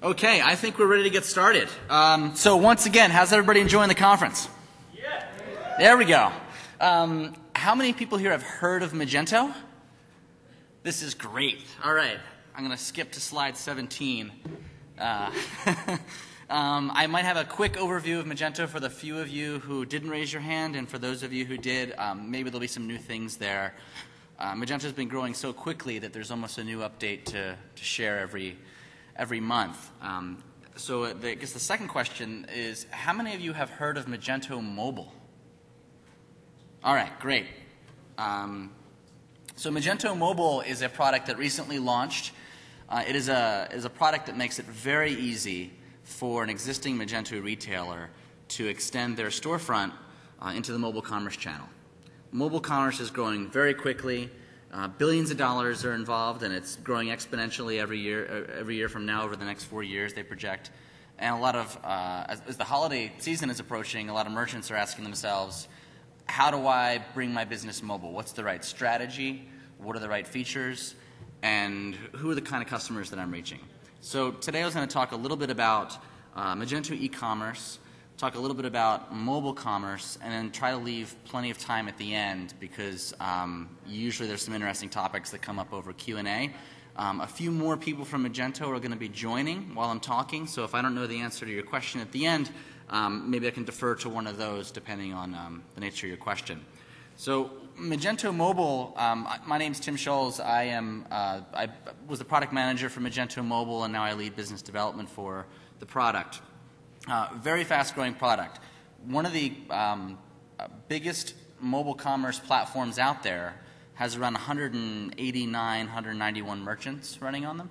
Okay, I think we're ready to get started. So once again, how's everybody enjoying the conference? Yeah. There we go. How many people here have heard of Magento? This is great. All right, I'm going to skip to slide 17. I might have a quick overview of Magento for the few of you who didn't raise your hand, and for those of you who did, maybe there'll be some new things there. Magento's been growing so quickly that there's almost a new update to share every month. So I guess the second question is, how many of you have heard of Magento Mobile? All right, great. So Magento Mobile is a product that recently launched. It is a product that makes it very easy for an existing Magento retailer to extend their storefront into the mobile commerce channel. Mobile commerce is growing very quickly. Billions of dollars are involved, and it's growing exponentially every year from now over the next 4 years, they project. And a lot of, as the holiday season is approaching, a lot of merchants are asking themselves, how do I bring my business mobile? What's the right strategy? What are the right features? And who are the kind of customers that I'm reaching? So today I was going to talk a little bit about Magento eCommerce, talk a little bit about mobile commerce, and then try to leave plenty of time at the end because usually there's some interesting topics that come up over Q&A. A few more people from Magento are going to be joining while I'm talking, so if I don't know the answer to your question at the end, maybe I can defer to one of those depending on the nature of your question. So Magento Mobile, my name's Tim Schulz. I was the product manager for Magento Mobile, and now I lead business development for the product. Very fast-growing product. One of the biggest mobile commerce platforms out there has around 189, 191 merchants running on them.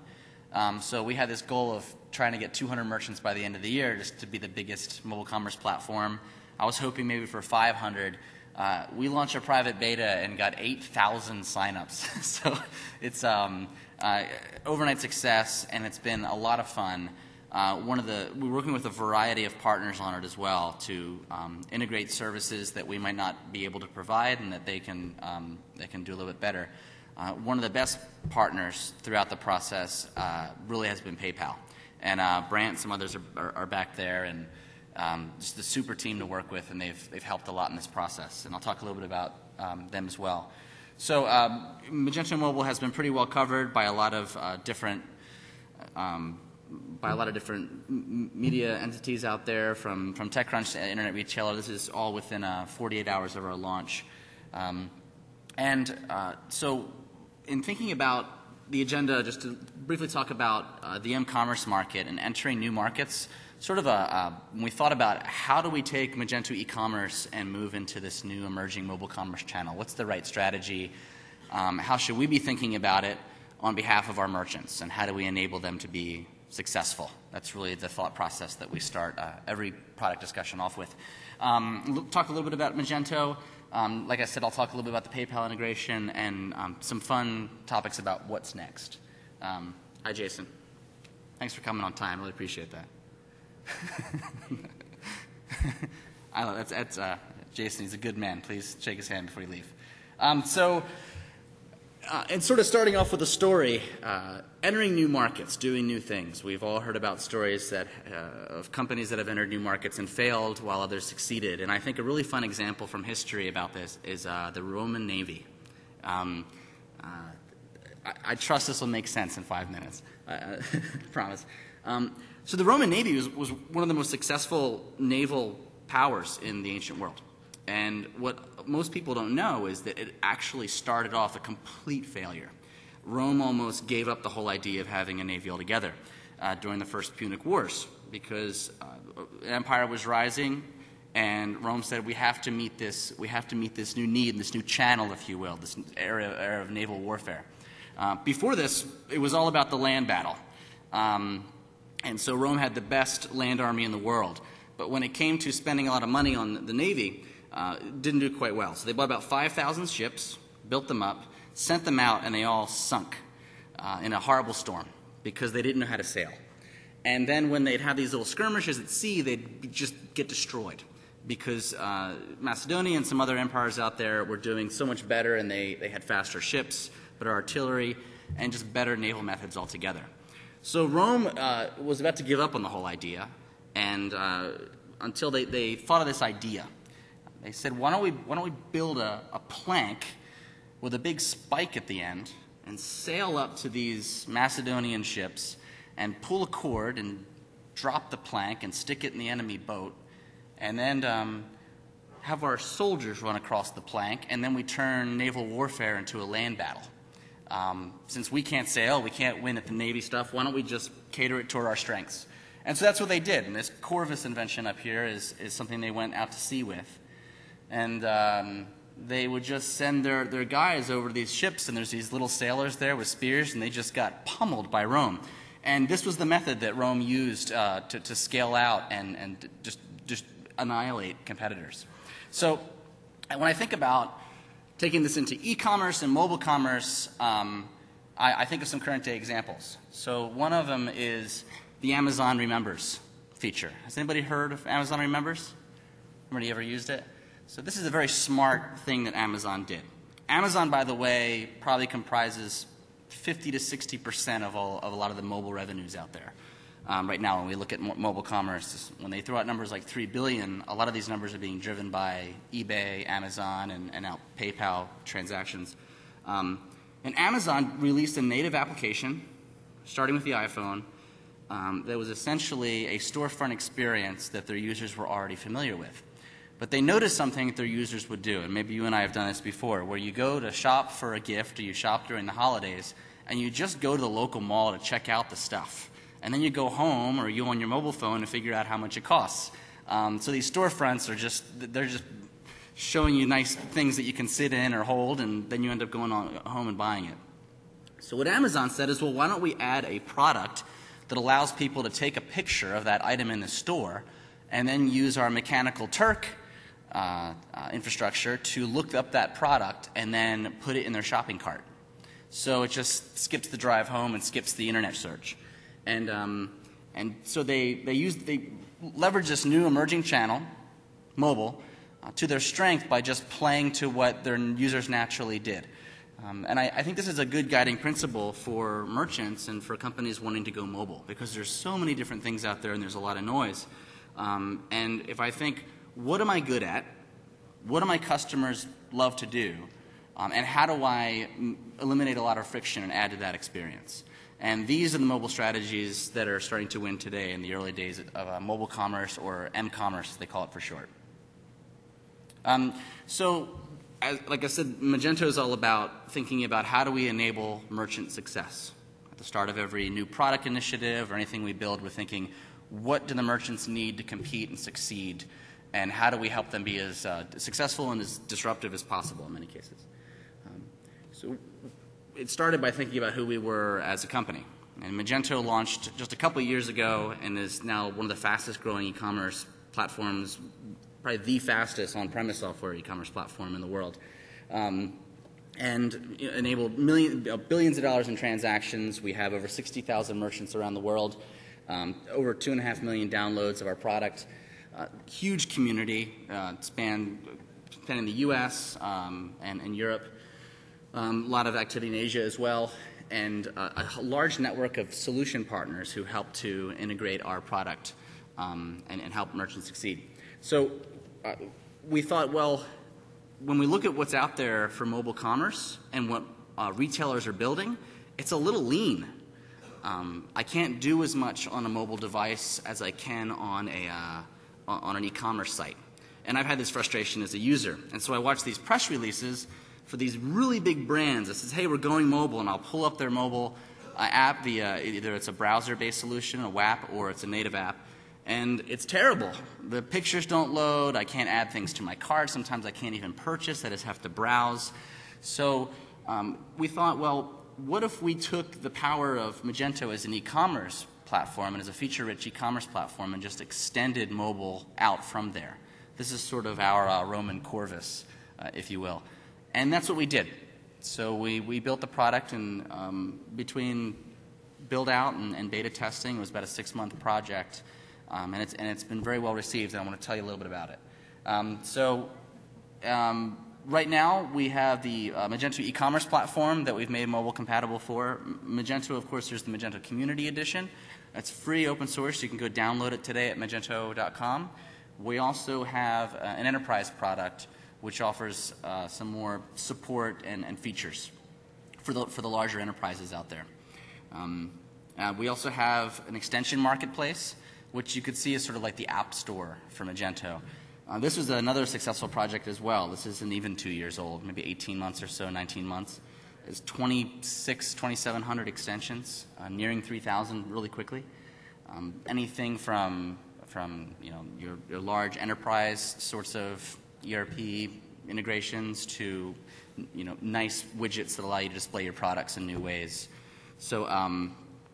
So we had this goal of trying to get 200 merchants by the end of the year just to be the biggest mobile commerce platform. I was hoping maybe for 500. We launched a private beta and got 8,000 signups. So it's overnight success, and it's been a lot of fun. We're working with a variety of partners on it as well to integrate services that we might not be able to provide and that they can do a little bit better. One of the best partners throughout the process really has been PayPal. And Brant, some others are back there, and just a super team to work with, and they've helped a lot in this process. And I'll talk a little bit about them as well. So Magento Mobile has been pretty well covered by a lot of different media entities out there, from TechCrunch to Internet Retailer. This is all within 48 hours of our launch. So in thinking about the agenda, just to briefly talk about the MCommerce market and entering new markets, sort of when we thought about how do we take Magento eCommerce and move into this new emerging mobile commerce channel, what's the right strategy, how should we be thinking about it on behalf of our merchants, and how do we enable them to be successful? That's really the thought process that we start every product discussion off with. Talk a little bit about Magento. Like I said, I'll talk a little bit about the PayPal integration and some fun topics about what's next. Hi, Jason. Thanks for coming on time. Really appreciate that. That's Jason. He's a good man. Please shake his hand before you leave. And sort of starting off with a story, entering new markets, doing new things. We've all heard about stories of companies that have entered new markets and failed while others succeeded. And I think a really fun example from history about this is the Roman Navy. I trust this will make sense in 5 minutes. I promise. So the Roman Navy was one of the most successful naval powers in the ancient world. And what most people don't know is that it actually started off a complete failure. Rome almost gave up the whole idea of having a navy altogether during the First Punic Wars because the empire was rising, and Rome said we have to meet this new need, this new channel, if you will, this era of naval warfare. Before this, it was all about the land battle. And so Rome had the best land army in the world. But when it came to spending a lot of money on the navy, didn't do quite well. So they bought about 5,000 ships, built them up, sent them out, and they all sunk in a horrible storm because they didn't know how to sail. And then when they'd have these little skirmishes at sea, they'd just get destroyed because Macedonia and some other empires out there were doing so much better, and they had faster ships, better artillery, and just better naval methods altogether. So Rome was about to give up on the whole idea, and until they thought of this idea. They said, why don't we build a plank with a big spike at the end and sail up to these Macedonian ships and pull a cord and drop the plank and stick it in the enemy boat, and then have our soldiers run across the plank, and then we turn naval warfare into a land battle. Since we can't sail, we can't win at the Navy stuff, why don't we just cater it toward our strengths? And so that's what they did. And this Corvus invention up here is something they went out to sea with. And they would just send their guys over to these ships, and there's these little sailors there with spears, and they just got pummeled by Rome. And this was the method that Rome used to scale out and just annihilate competitors. So when I think about taking this into e-commerce and mobile commerce, I think of some current day examples. So one of them is the Amazon Remembers feature. Has anybody heard of Amazon Remembers? Anybody ever used it? So this is a very smart thing that Amazon did. Amazon, by the way, probably comprises 50 to 60% of a lot of the mobile revenues out there. Right now, when we look at mobile commerce, when they throw out numbers like 3 billion, a lot of these numbers are being driven by eBay, Amazon, and now PayPal transactions. And Amazon released a native application, starting with the iPhone, that was essentially a storefront experience that their users were already familiar with. But they noticed something that their users would do, and maybe you and I have done this before, where you go to shop for a gift or you shop during the holidays, and you just go to the local mall to check out the stuff. And then you go home or you on your mobile phone to figure out how much it costs. So these storefronts they're just showing you nice things that you can sit in or hold, and then you end up going home and buying it. So what Amazon said is, well, why don't we add a product that allows people to take a picture of that item in the store and then use our Mechanical Turk infrastructure to look up that product and then put it in their shopping cart. So it just skips the drive home and skips the internet search. And so they leverage this new emerging channel, mobile, to their strength by just playing to what their users naturally did. And I think this is a good guiding principle for merchants and for companies wanting to go mobile, because there's so many different things out there and there's a lot of noise. And if I think, what am I good at? What do my customers love to do? And how do I eliminate a lot of friction and add to that experience? And these are the mobile strategies that are starting to win today in the early days of mobile commerce, or MCommerce, they call it for short. Like I said, Magento is all about thinking about how do we enable merchant success. At the start of every new product initiative or anything we build, we're thinking, what do the merchants need to compete and succeed, and how do we help them be as successful and as disruptive as possible in many cases. So it started by thinking about who we were as a company. And Magento launched just a couple of years ago and is now one of the fastest growing e-commerce platforms, probably the fastest on-premise software e-commerce platform in the world. And enabled billions of dollars in transactions. We have over 60,000 merchants around the world, over 2.5 million downloads of our product, huge community spanning the U.S. And Europe. A lot of activity in Asia as well, and a large network of solution partners who help to integrate our product and help merchants succeed. So we thought, well, when we look at what's out there for mobile commerce and what retailers are building, it's a little lean. I can't do as much on a mobile device as I can on an e-commerce site. And I've had this frustration as a user. And so I watch these press releases for these really big brands that says, hey, we're going mobile, and I'll pull up their mobile app via either it's a browser-based solution, a WAP, or it's a native app, and it's terrible. The pictures don't load. I can't add things to my cart. Sometimes I can't even purchase. I just have to browse. So we thought, well, what if we took the power of Magento as an e-commerce platform and as a feature-rich e-commerce platform and just extended mobile out from there? This is sort of our Roman Corvus, if you will. And that's what we did. So we built the product, and between build out and beta testing, it was about a 6-month project, and it's been very well received, and I want to tell you a little bit about it. right now, we have the Magento eCommerce platform that we've made mobile compatible for. Magento, of course, there's the Magento Community Edition. It's free, open source. You can go download it today at magento.com. We also have an enterprise product which offers some more support and features for the larger enterprises out there. We also have an extension marketplace, which you could see as sort of like the app store for Magento. This was another successful project as well. This isn't even 2 years old, maybe 18 months or so, 19 months. It's 2,700 extensions, nearing 3,000 really quickly. Anything from your large enterprise sorts of ERP integrations to nice widgets that allow you to display your products in new ways. So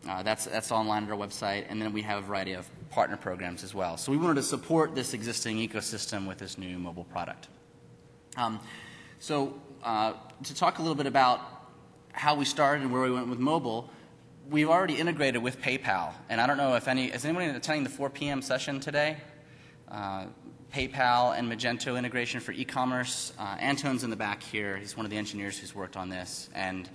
that's online at our website, and then we have a variety of partner programs as well. So we wanted to support this existing ecosystem with this new mobile product. To talk a little bit about how we started and where we went with mobile, we've already integrated with PayPal, and I don't know if is anyone attending the 4 p.m. session today? PayPal and Magento integration for e-commerce. Anton's in the back here. He's one of the engineers who's worked on this, and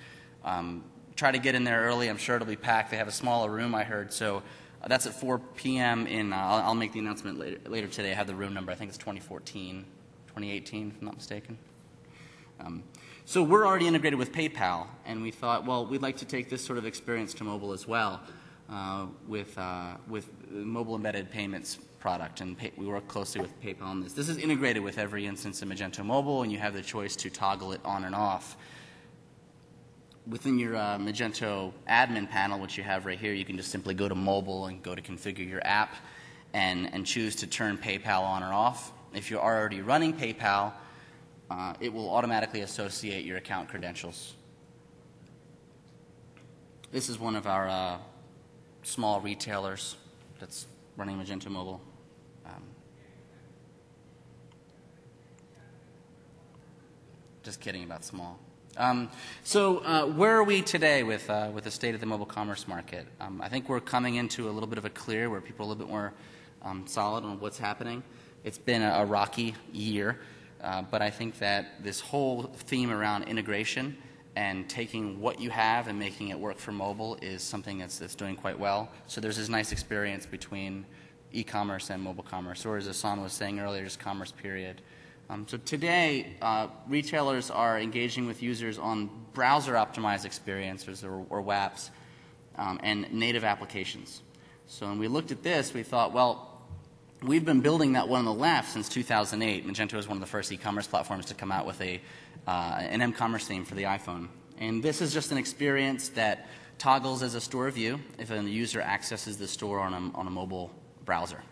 try to get in there early. I'm sure it'll be packed. They have a smaller room, I heard, so that's at 4 p.m. I'll make the announcement later today. I have the room number. I think it's 2018, if I'm not mistaken. So we're already integrated with PayPal, and we thought, well, we'd like to take this sort of experience to mobile as well with mobile embedded payments product, and we work closely with PayPal on this. This is integrated with every instance of Magento Mobile, and you have the choice to toggle it on and off. Within your Magento admin panel, which you have right here, you can just simply go to mobile and go to configure your app and choose to turn PayPal on or off. If you're already running PayPal, it will automatically associate your account credentials. This is one of our small retailers that's running Magento Mobile. Just kidding about small. Where are we today with the state of the mobile commerce market? I think we're coming into a little bit of a clear where people are a little bit more solid on what's happening. It's been a rocky year, but I think that this whole theme around integration and taking what you have and making it work for mobile is something that's doing quite well. So there's this nice experience between e-commerce and mobile commerce, or as Hassan was saying earlier, just commerce period. So today, retailers are engaging with users on browser-optimized experiences, or WAPs, and native applications. So when we looked at this, we thought, well, we've been building that one on the left since 2008. Magento is one of the first e-commerce platforms to come out with an MCommerce theme for the iPhone. And this is just an experience that toggles as a store view if a user accesses the store on a mobile browser.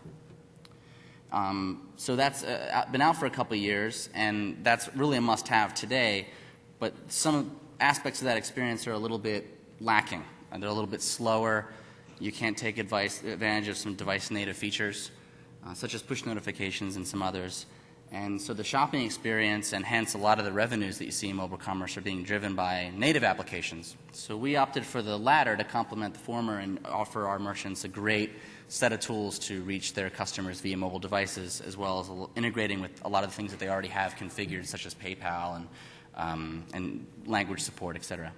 So that's been out for a couple of years, and that's really a must-have today, but some aspects of that experience are a little bit lacking. They're a little bit slower. You can't take advantage of some device-native features, such as push notifications and some others. And so the shopping experience, and hence a lot of the revenues that you see in mobile commerce, are being driven by native applications. So we opted for the latter to complement the former and offer our merchants a great set of tools to reach their customers via mobile devices, as well as integrating with a lot of the things that they already have configured, such as PayPal and language support, etc.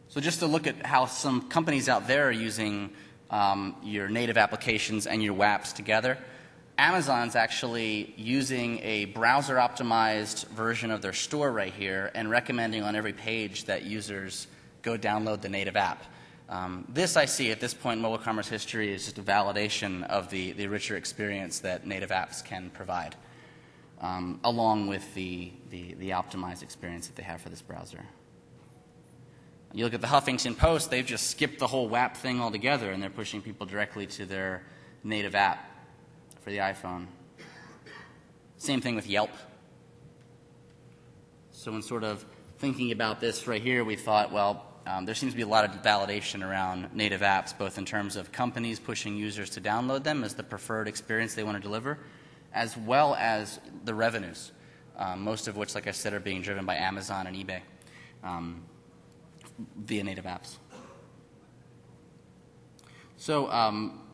So just to look at how some companies out there are using your native applications and your WAPs together, Amazon's actually using a browser-optimized version of their store right here and recommending on every page that users go download the native app. This, I see at this point in mobile commerce history, is just a validation of the richer experience that native apps can provide, along with the optimized experience that they have for this browser. You look at the Huffington Post, they've just skipped the whole WAP thing altogether, and they're pushing people directly to their native app for the iPhone. Same thing with Yelp. So in sort of thinking about this right here, we thought, well, there seems to be a lot of validation around native apps, both in terms of companies pushing users to download them as the preferred experience they want to deliver, as well as the revenues, most of which, like I said, are being driven by Amazon and eBay via native apps. So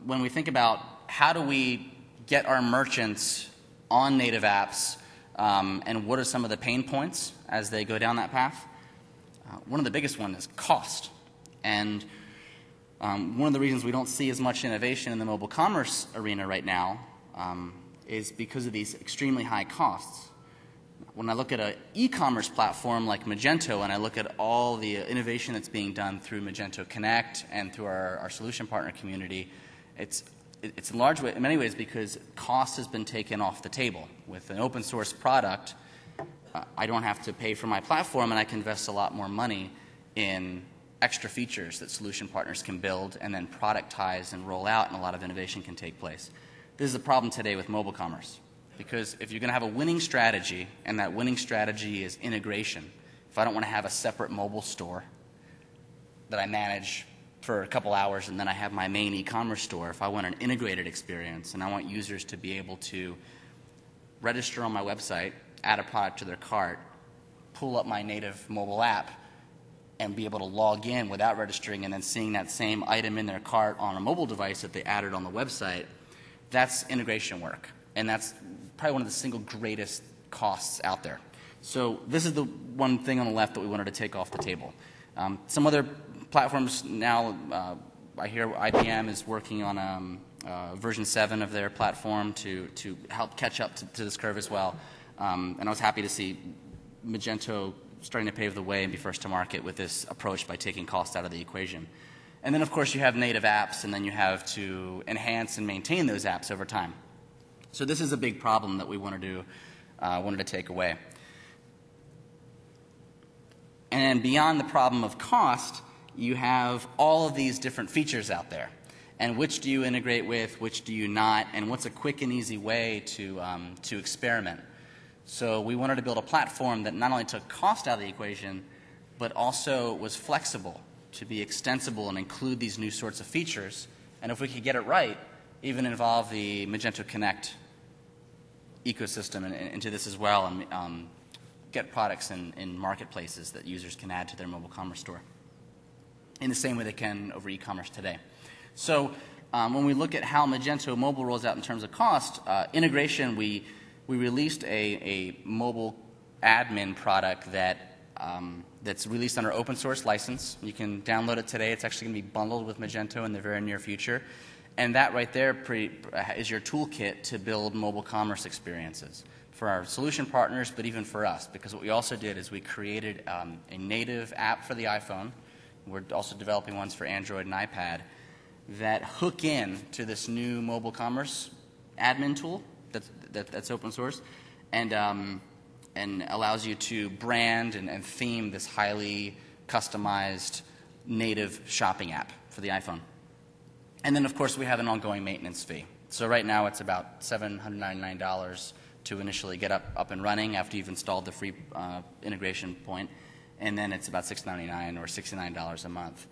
when we think about how do we get our merchants on native apps and what are some of the pain points as they go down that path. One of the biggest ones is cost. And one of the reasons we don't see as much innovation in the mobile commerce arena right now is because of these extremely high costs. When I look at an e-commerce platform like Magento, and I look at all the innovation that's being done through Magento Connect and through our solution partner community, it's in large way, in many ways, because cost has been taken off the table. With an open source product, I don't have to pay for my platform, and I can invest a lot more money in extra features that solution partners can build and then productize and roll out, and a lot of innovation can take place. This is a problem today with mobile commerce, because if you're going to have a winning strategy, and that winning strategy is integration, if I don't want to have a separate mobile store that I manage for a couple hours and then I have my main e-commerce store, if I want an integrated experience and I want users to be able to register on my website, add a product to their cart, pull up my native mobile app, and be able to log in without registering and then seeing that same item in their cart on a mobile device that they added on the website, that's integration work. And that's probably one of the single greatest costs out there. So this is the one thing on the left that we wanted to take off the table. Some other platforms now, I hear IBM is working on version 7 of their platform to help catch up to this curve as well. And I was happy to see Magento starting to pave the way and be first to market with this approach by taking cost out of the equation. And then, of course, you have native apps, and then you have to enhance and maintain those apps over time. So this is a big problem that we wanted to take away. And beyond the problem of cost, you have all of these different features out there. And which do you integrate with, which do you not, and what's a quick and easy way to experiment. So we wanted to build a platform that not only took cost out of the equation, but also was flexible to be extensible and include these new sorts of features. And if we could get it right, even involve the Magento Connect ecosystem into this as well, and get products in marketplaces that users can add to their mobile commerce store in the same way they can over e-commerce today. So when we look at how Magento Mobile rolls out in terms of cost, integration, we released a mobile admin product that's released under open source license. You can download it today. It's actually going to be bundled with Magento in the very near future. And that right there is your toolkit to build mobile commerce experiences for our solution partners, but even for us. Because what we also did is we created a native app for the iPhone. We're also developing ones for Android and iPad that hook in to this new mobile commerce admin tool that's open source, and allows you to brand and theme this highly customized native shopping app for the iPhone. And then, of course, we have an ongoing maintenance fee. So right now it's about $799 to initially get up and running after you've installed the free integration point, and then it's about $699 or $69 a month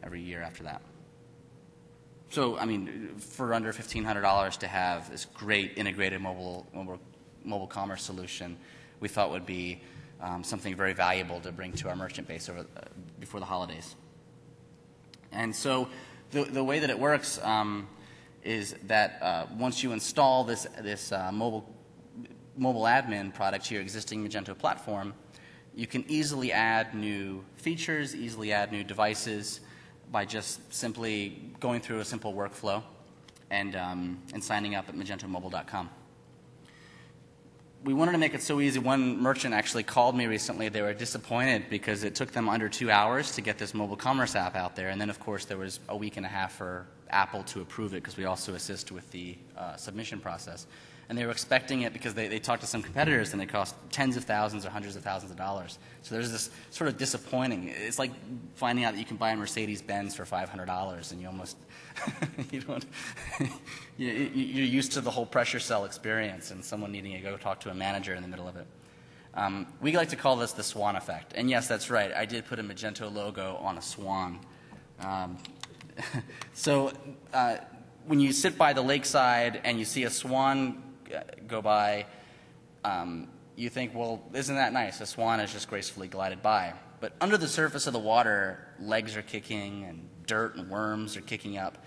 every year after that. So, I mean, for under $1,500 to have this great integrated mobile commerce solution, we thought would be something very valuable to bring to our merchant base before the holidays. And so the way that it works is that once you install this mobile admin product to your existing Magento platform, you can easily add new features, easily add new devices, by just simply going through a simple workflow and signing up at magentomobile.com. We wanted to make it so easy. One merchant actually called me recently. They were disappointed because it took them under 2 hours to get this mobile commerce app out there. And then, of course, there was a week and a half for Apple to approve it, because we also assist with the submission process. And they were expecting it because they talked to some competitors, and it cost tens of thousands or hundreds of thousands of dollars. So there's this sort of disappointing. It's like finding out that you can buy a Mercedes-Benz for $500, and you almost you're used to the whole pressure cell experience and someone needing to go talk to a manager in the middle of it. We like to call this the swan effect. And yes, that's right. I did put a Magento logo on a swan. So when you sit by the lakeside and you see a swan go by, you think, well, isn't that nice? A swan has just gracefully glided by. But under the surface of the water, legs are kicking and dirt and worms are kicking up.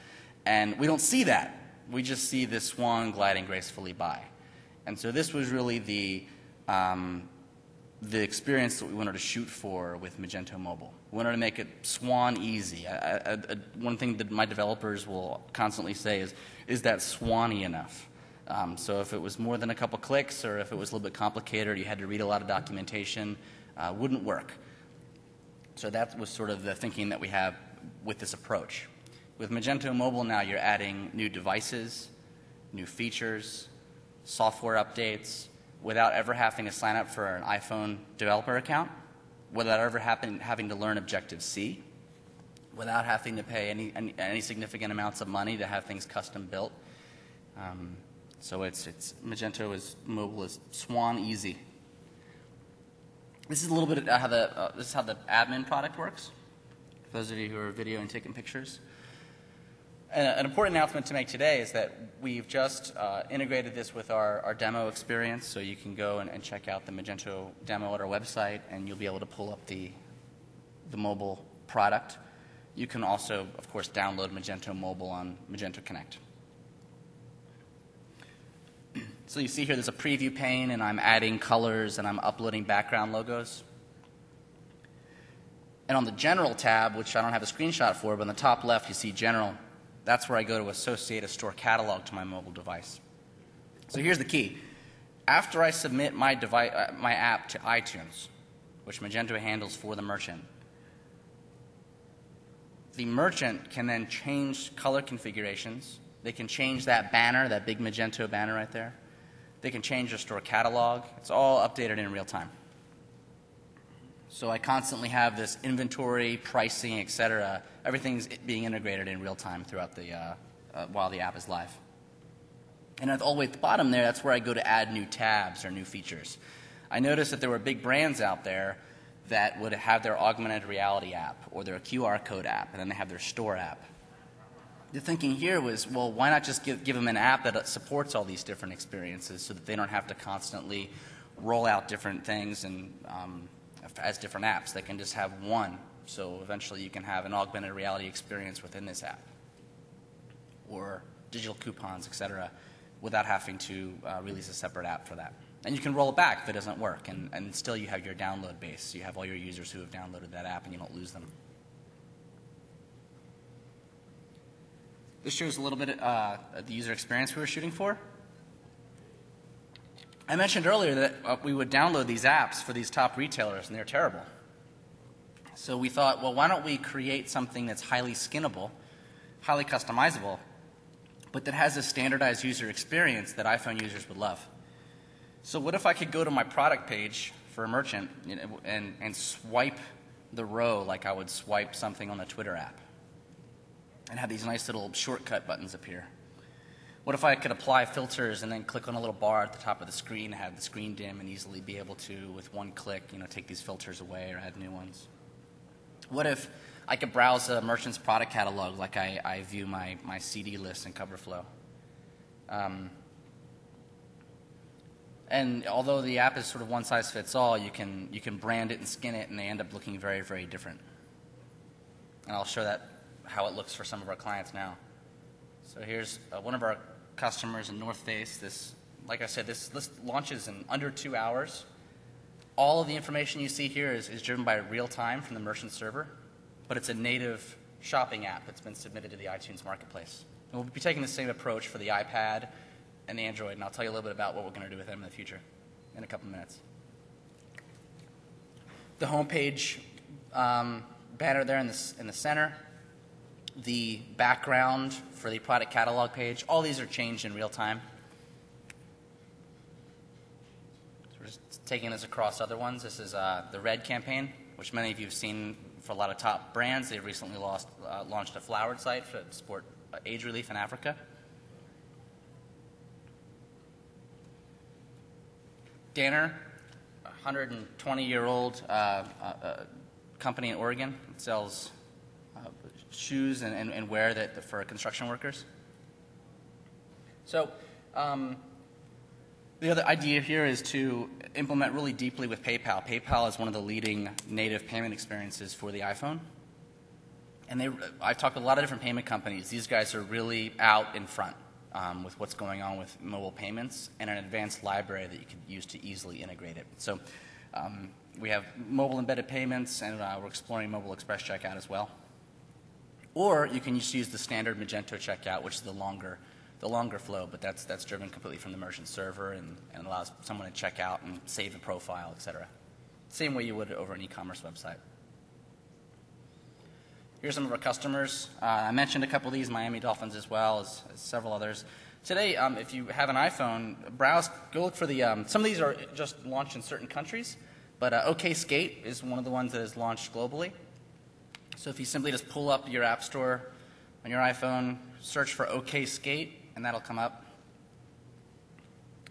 And we don't see that. We just see this swan gliding gracefully by. And so this was really the experience that we wanted to shoot for with Magento Mobile. We wanted to make it swan easy. One thing that my developers will constantly say is that swanny enough? So if it was more than a couple clicks, or if it was a little bit complicated, or you had to read a lot of documentation, wouldn't work. So that was sort of the thinking that we have with this approach. With Magento Mobile now, you're adding new devices, new features, software updates, without ever having to sign up for an iPhone developer account, without ever having to learn Objective-C, without having to pay any significant amounts of money to have things custom built. So Magento Mobile is swan easy. This is a little bit how this is how the admin product works. For those of you who are video and taking pictures. An important announcement to make today is that we've just integrated this with our demo experience, so you can go and check out the Magento demo at our website, and you'll be able to pull up the mobile product. You can also, of course, download Magento Mobile on Magento Connect. So you see here there's a preview pane, and I'm adding colors, and I'm uploading background logos. And on the General tab, which I don't have a screenshot for, but on the top left you see General. That's where I go to associate a store catalog to my mobile device. So here's the key. After I submit my app to iTunes, which Magento handles for the merchant can then change color configurations. They can change that banner, that big Magento banner right there. They can change their store catalog. It's all updated in real time. So I constantly have this inventory, pricing, etc. Everything's being integrated in real time throughout while the app is live. And all the way at the bottom there, that's where I go to add new tabs or new features. I noticed that there were big brands out there that would have their augmented reality app or their QR code app, and then they have their store app. The thinking here was, well, why not just give them an app that supports all these different experiences so that they don't have to constantly roll out different things and as different apps. They can just have one, so eventually you can have an augmented reality experience within this app, or digital coupons, etc., without having to release a separate app for that. And you can roll it back if it doesn't work, and still you have your download base. You have all your users who have downloaded that app, and you don't lose them. This shows a little bit of the user experience we were shooting for. I mentioned earlier that we would download these apps for these top retailers, and they're terrible. So we thought, well, why don't we create something that's highly skinnable, highly customizable, but that has a standardized user experience that iPhone users would love. So what if I could go to my product page for a merchant and swipe the row like I would swipe something on the Twitter app, and have these nice little shortcut buttons appear? What if I could apply filters and then click on a little bar at the top of the screen, have the screen dim, and easily be able to, with one click, take these filters away or add new ones? What if I could browse a merchant's product catalog like I view my CD list in CoverFlow? And although the app is sort of one size fits all, you can brand it and skin it, and they end up looking very, very different. And I'll show that how it looks for some of our clients now. So here's one of our customers in North Face. This, like I said, this list launches in under 2 hours. All of the information you see here is driven by real time from the merchant server, but it's a native shopping app that's been submitted to the iTunes marketplace. And we'll be taking the same approach for the iPad and the Android, and I'll tell you a little bit about what we're going to do with them in the future in a couple minutes. The homepage banner there in the center. The background for the product catalog page, all these are changed in real time. So we're just taking this across other ones. This is the Red campaign, which many of you have seen for a lot of top brands. They've recently launched a flowered site to support AIDS relief in Africa. Danner, a 120-year-old company in Oregon. It sells shoes and wear for construction workers. So the other idea here is to implement really deeply with PayPal. PayPal is one of the leading native payment experiences for the iPhone. And I've talked to a lot of different payment companies. These guys are really out in front. with what's going on with mobile payments, and an advanced library that you can use to easily integrate it. So we have mobile embedded payments, and we're exploring mobile express checkout as well. Or you can just use the standard Magento checkout, which is the longer flow, but that's driven completely from the merchant server and allows someone to check out and save a profile, et cetera. Same way you would over an e-commerce website. Here's some of our customers. I mentioned a couple of these, Miami Dolphins as well as several others. Today, if you have an iPhone, go look for the, some of these are just launched in certain countries, but OK Skate is one of the ones that is launched globally. So if you simply just pull up your App Store on your iPhone, search for OK Skate, and that'll come up.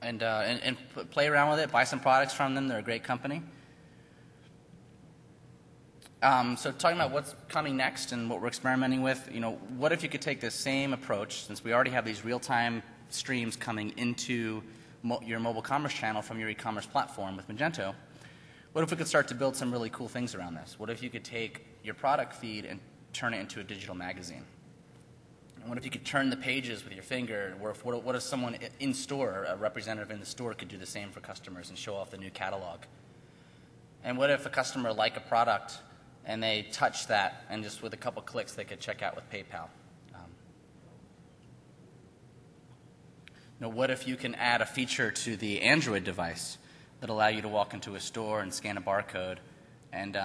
And play around with it, buy some products from them. They're a great company. So talking about what's coming next and what we're experimenting with, what if you could take this same approach, since we already have these real-time streams coming into your mobile commerce channel from your e-commerce platform with Magento, what if we could start to build some really cool things around this? What if you could take your product feed and turn it into a digital magazine? And what if you could turn the pages with your finger? Or what if someone in store, a representative in the store, could do the same for customers and show off the new catalog? And what if a customer liked a product and they touch that, and just with a couple clicks, they could check out with PayPal? What if you can add a feature to the Android device that allow you to walk into a store and scan a barcode, and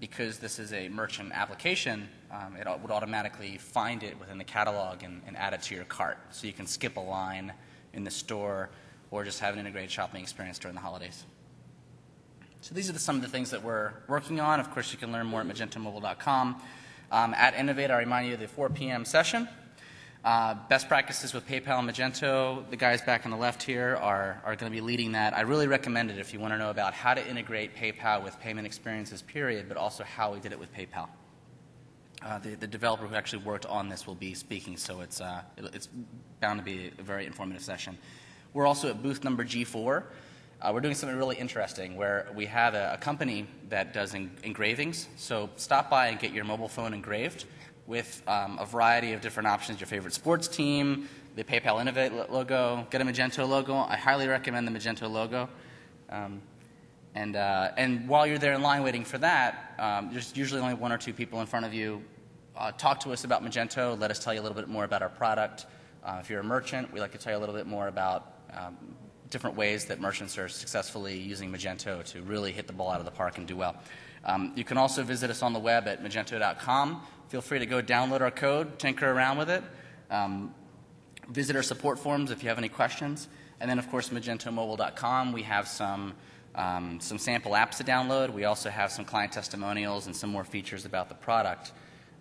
because this is a merchant application, it would automatically find it within the catalog and add it to your cart, so you can skip a line in the store or just have an integrated shopping experience during the holidays. So these are some of the things that we're working on. Of course, you can learn more at magentomobile.com. At Innovate, I remind you of the 4 p.m. session. Best practices with PayPal and Magento. The guys back on the left here are going to be leading that. I really recommend it if you want to know about how to integrate PayPal with payment experiences, period, but also how we did it with PayPal. The developer who actually worked on this will be speaking, so it's bound to be a very informative session. We're also at booth number G4. We're doing something really interesting where we have a company that does engravings. So stop by and get your mobile phone engraved with a variety of different options, your favorite sports team, the PayPal Innovate logo, get a Magento logo. I highly recommend the Magento logo. And while you're there in line waiting for that, there's usually only 1 or 2 people in front of you. Talk to us about Magento. Let us tell you a little bit more about our product. If you're a merchant, we'd like to tell you a little bit more about different ways that merchants are successfully using Magento to really hit the ball out of the park and do well. You can also visit us on the web at magento.com. Feel free to go download our code, tinker around with it. Visit our support forums if you have any questions. And then, of course, magentomobile.com. We have some sample apps to download. We also have some client testimonials and some more features about the product.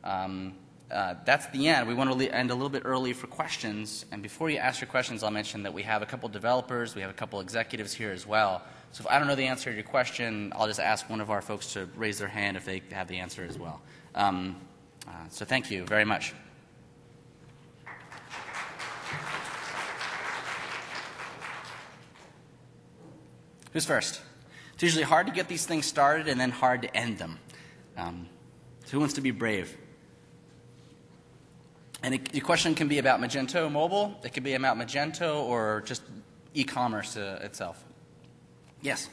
That's the end. We want to end a little bit early for questions. And before you ask your questions, I'll mention that we have a couple developers. We have a couple executives here as well. So if I don't know the answer to your question, I'll just ask one of our folks to raise their hand if they have the answer as well. So thank you very much. Who's first? It's usually hard to get these things started and then hard to end them. So who wants to be brave? And the question can be about Magento Mobile. It could be about Magento or just e-commerce itself. Yes?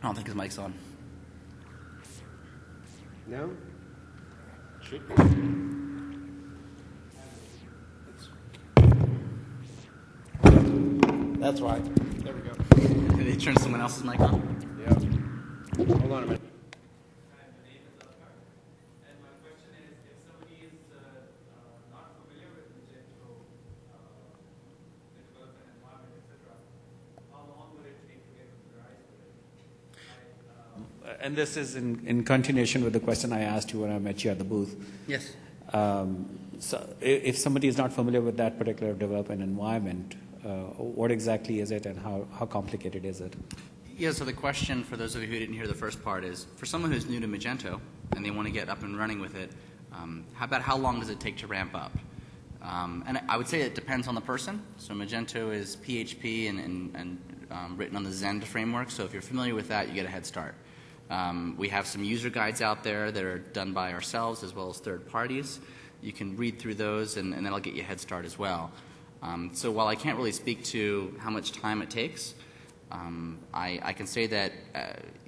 I don't think his mic's on. No? Should be. That's right. There we go. Did they turn someone else's mic on? Yeah. Hold on a minute. Hi, my name is Alkar, and my question is, if somebody is not familiar with Magento, the development environment, etc., how long will it take to get familiarized with it? And this is in continuation with the question I asked you when I met you at the booth. Yes. So if somebody is not familiar with that particular development environment, what exactly is it and how complicated is it? Yeah, so the question for those of you who didn't hear the first part is, for someone who's new to Magento and they want to get up and running with it, how long does it take to ramp up? And I would say it depends on the person. So Magento is PHP and written on the Zend framework. So if you're familiar with that, you get a head start. We have some user guides out there that are done by ourselves as well as third parties. You can read through those, and that'll get you a head start as well. So while I can't really speak to how much time it takes, I can say that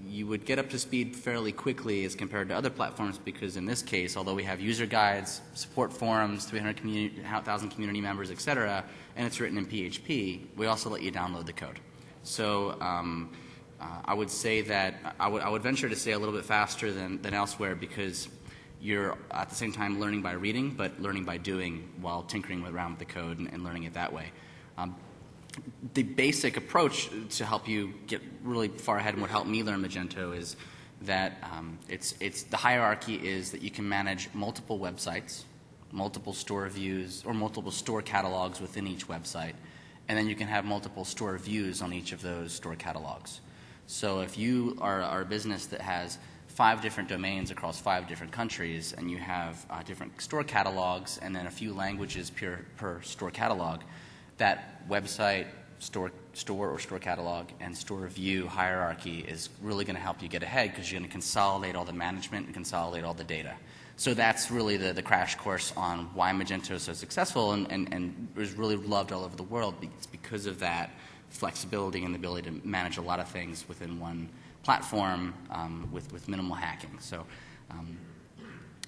you would get up to speed fairly quickly as compared to other platforms, because in this case, although we have user guides, support forums, 300,000 community members, etc., and it's written in PHP, we also let you download the code. So I would say that I would venture to say a little bit faster than elsewhere, because you're at the same time learning by reading, but learning by doing while tinkering around with the code and learning it that way. The basic approach to help you get really far ahead and what helped me learn Magento is that it's the hierarchy is that you can manage multiple websites, multiple store views, or multiple store catalogs within each website, and then you can have multiple store views on each of those store catalogs. So if you are a business that has 5 different domains across 5 different countries, and you have different store catalogs and then a few languages per store catalog, that website, store or store catalog, and store view hierarchy is really going to help you get ahead, because you're going to consolidate all the management and consolidate all the data. So that's really the crash course on why Magento is so successful and is really loved all over the world. It's because of that flexibility and the ability to manage a lot of things within one platform with minimal hacking. So.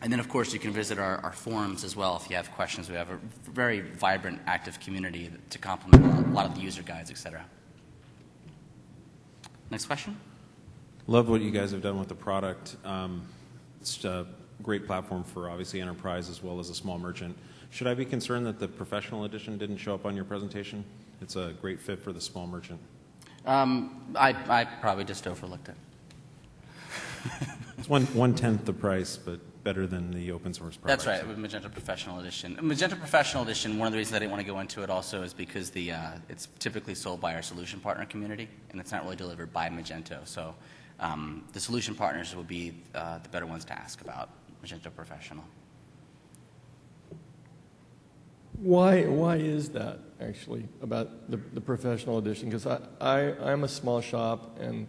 And then, of course, you can visit our forums as well if you have questions. We have a very vibrant, active community to complement a lot of the user guides, etc. Next question? Love what you guys have done with the product. It's a great platform for, obviously, enterprise as well as a small merchant. Should I be concerned that the professional edition didn't show up on your presentation? It's a great fit for the small merchant. I probably just overlooked it. It's 1/10 the price, but better than the open source product. That's right, with Magento Professional Edition. Magento Professional Edition, one of the reasons I didn't want to go into it also is because it's typically sold by our solution partner community, and it's not really delivered by Magento. So the solution partners would be the better ones to ask about Magento Professional. Why is that, actually, about the Professional Edition? Because I'm a small shop, and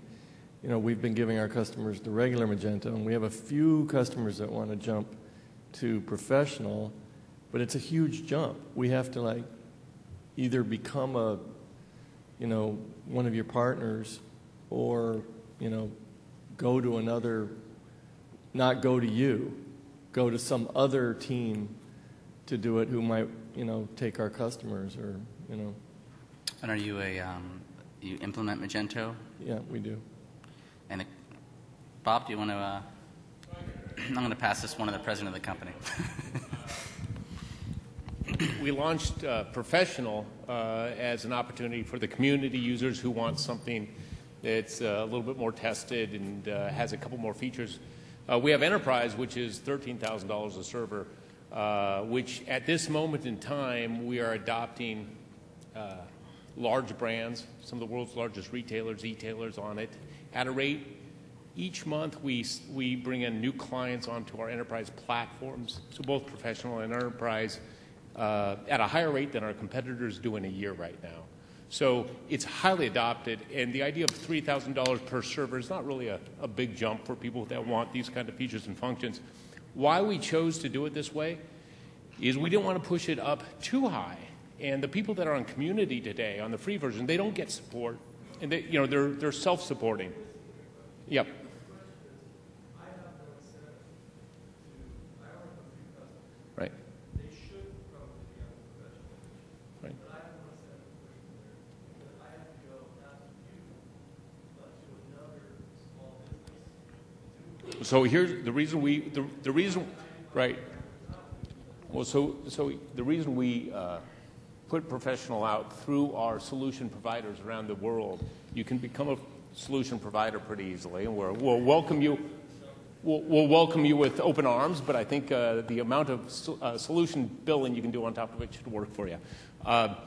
we've been giving our customers the regular Magento, and we have a few customers that want to jump to Professional, but it's a huge jump. We have to either become one of your partners, or go to another, not go to you, go to some other team to do it who might take our customers, or And are you you implement Magento? Yeah, we do. And Bob, do you want to? I'm going to pass this one to the president of the company. We launched Professional as an opportunity for the community users who want something that's a little bit more tested and has a couple more features. We have Enterprise, which is $13,000 a server, which at this moment in time we are adopting large brands, some of the world's largest retailers, e-tailers on it. At a rate, each month we bring in new clients onto our enterprise platforms, so both Professional and Enterprise, at a higher rate than our competitors do in a year right now. So it's highly adopted, and the idea of $3,000 per server is not really a big jump for people that want these kind of features and functions. Why we chose to do it this way is we didn't want to push it up too high. And the people that are on Community today, on the free version, they don't get support, and they're self-supporting. Yep. Right. They should probably be on Professional. Right. But I have one set of questions there, because I have to go not to you, but to another small business. So here's the reason the reason, right. Well, so the reason we put Professional out through our solution providers around the world, you can become a solution provider pretty easily, and we'll welcome you. We'll welcome you with open arms, but I think the amount of solution billing you can do on top of it should work for you. You have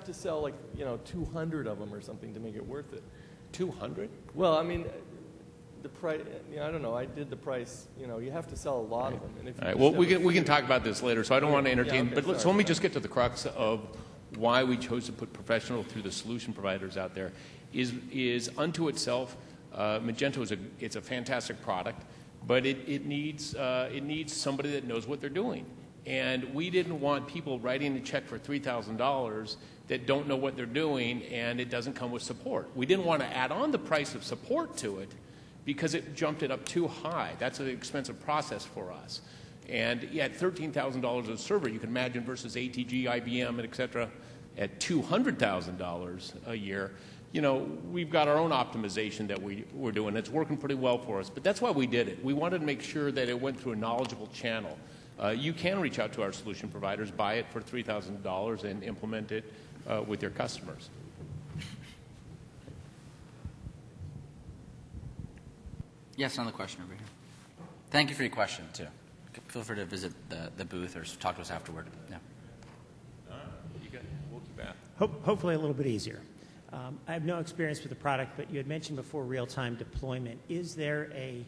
to sell 200 of them or something to make it worth it. 200? Well, I mean, the price, I don't know, I did the price, you have to sell a lot of them. And if you All right. just Well, have we can talk about this later, so I don't want to entertain. okay, But sorry. so let me just get to the crux of why we chose to put professional through the solution providers out there. Is unto itself, Magento it's a fantastic product, but it needs somebody that knows what they're doing. And we didn't want people writing a check for $3,000 that don't know what they're doing and it doesn't come with support. We didn't want to add on the price of support to it because it jumped it up too high. That's an expensive process for us. And at $13,000 a server, you can imagine, versus ATG, IBM, and et cetera, at $200,000 a year, we've got our own optimization that we're doing. It's working pretty well for us. But that's why we did it. We wanted to make sure that it went through a knowledgeable channel. You can reach out to our solution providers, buy it for $3,000, and implement it with your customers. Yes, another question over here. Thank you for your question, too. Feel free to visit the booth or talk to us afterward. Yeah. We'll keep at. Hopefully a little bit easier. I have no experience with the product, but you had mentioned before real-time deployment. Is there a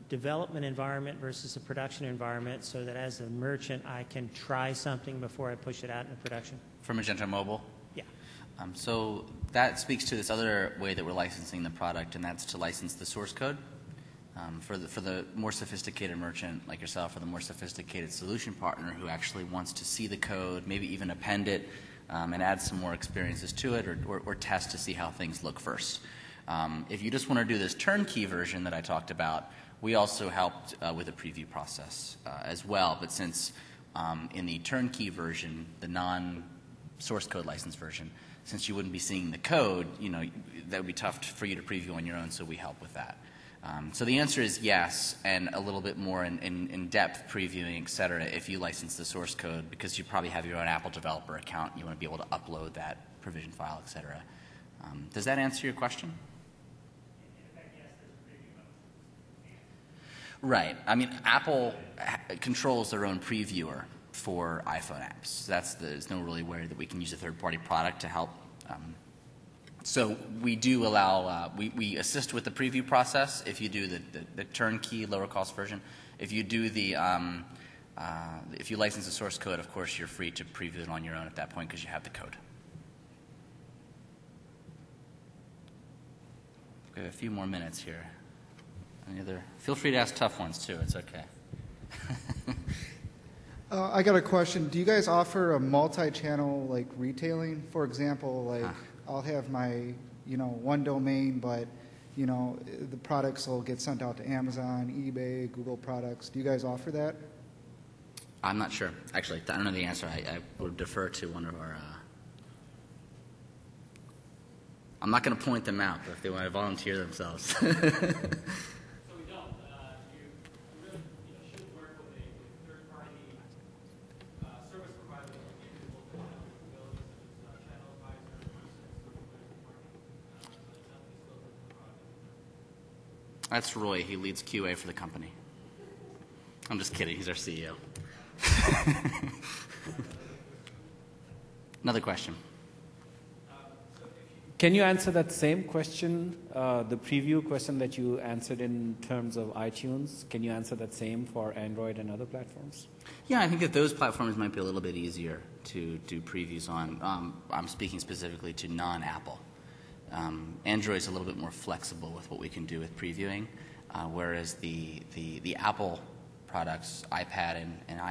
development environment versus a production environment so that as a merchant I can try something before I push it out into production? For Magento Mobile? Yeah. So that speaks to this other way that we're licensing the product, and that's to license the source code. For the more sophisticated merchant like yourself, or the more sophisticated solution partner who actually wants to see the code, maybe even append it, and add some more experiences to it, or test to see how things look first. If you just want to do this turnkey version that I talked about, we also helped with the preview process as well. But since in the turnkey version, the non-source code license version, since you wouldn't be seeing the code, that would be tough for you to preview on your own, so we help with that. So the answer is yes, and a little bit more in-depth previewing, et cetera, if you license the source code, because you probably have your own Apple developer account, and you want to be able to upload that provision file, et cetera. Does that answer your question? Right. I mean, Apple controls their own previewer for iPhone apps. There's no really way that we can use a third-party product to help. So we do allow, we assist with the preview process if you do the turnkey lower-cost version. If you do if you license the source code, of course, you're free to preview it on your own at that point because you have the code. We have a few more minutes here. Feel free to ask tough ones, too. It's okay. I got a question. Do you guys offer a multi-channel, retailing? For example, I'll have my, one domain, but, the products will get sent out to Amazon, eBay, Google products. Do you guys offer that? I'm not sure. Actually, I don't know the answer. I would defer to one of our... I'm not going to point them out, but if they want to volunteer themselves. That's Roy. He leads QA for the company. I'm just kidding. He's our CEO. Another question. Can you answer that same question, the preview question that you answered in terms of iTunes? Can you answer that same for Android and other platforms? Yeah, I think that those platforms might be a little bit easier to do previews on. I'm speaking specifically to non-Apple. Android's a little bit more flexible with what we can do with previewing, whereas the Apple products, iPad and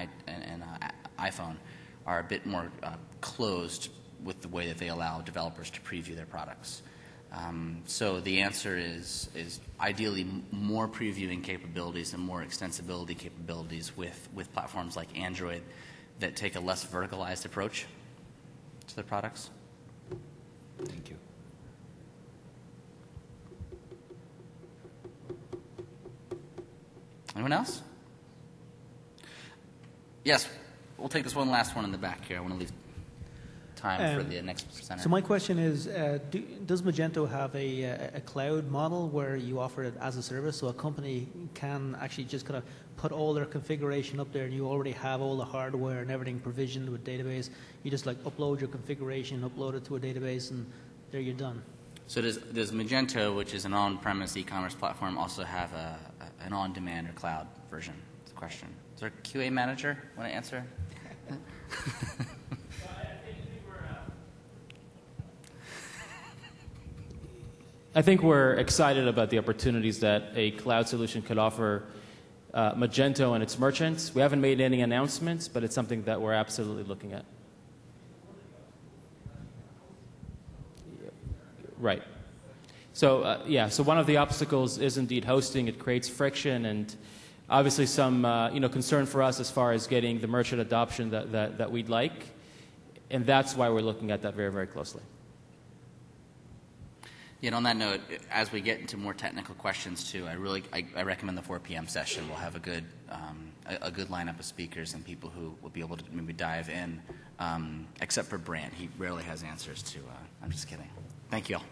iPhone, are a bit more closed with the way that they allow developers to preview their products. So the answer is ideally more previewing capabilities and more extensibility capabilities with platforms like Android that take a less verticalized approach to their products. Thank you. Anyone else? Yes, we'll take this one last one in the back here. I want to leave time for the next presenter. So my question is, does Magento have a cloud model where you offer it as a service, so a company can actually just kind of put all their configuration up there, and you already have all the hardware and everything provisioned with database? You just upload your configuration, upload it to a database, and there you're done. So does Magento, which is an on-premise e-commerce platform, also have an on-demand or cloud version? That's the question. Is there a QA manager want to answer? I think we're excited about the opportunities that a cloud solution could offer Magento and its merchants. We haven't made any announcements, but it's something that we're absolutely looking at. Right. So, so one of the obstacles is indeed hosting. It creates friction and obviously some concern for us as far as getting the merchant adoption that we'd like. And that's why we're looking at that very, very closely. Yeah, and on that note, as we get into more technical questions too, I recommend the 4 p.m. session. We'll have a good lineup of speakers and people who will be able to maybe dive in, except for Brant. He rarely has answers to. I'm just kidding. Thank you all.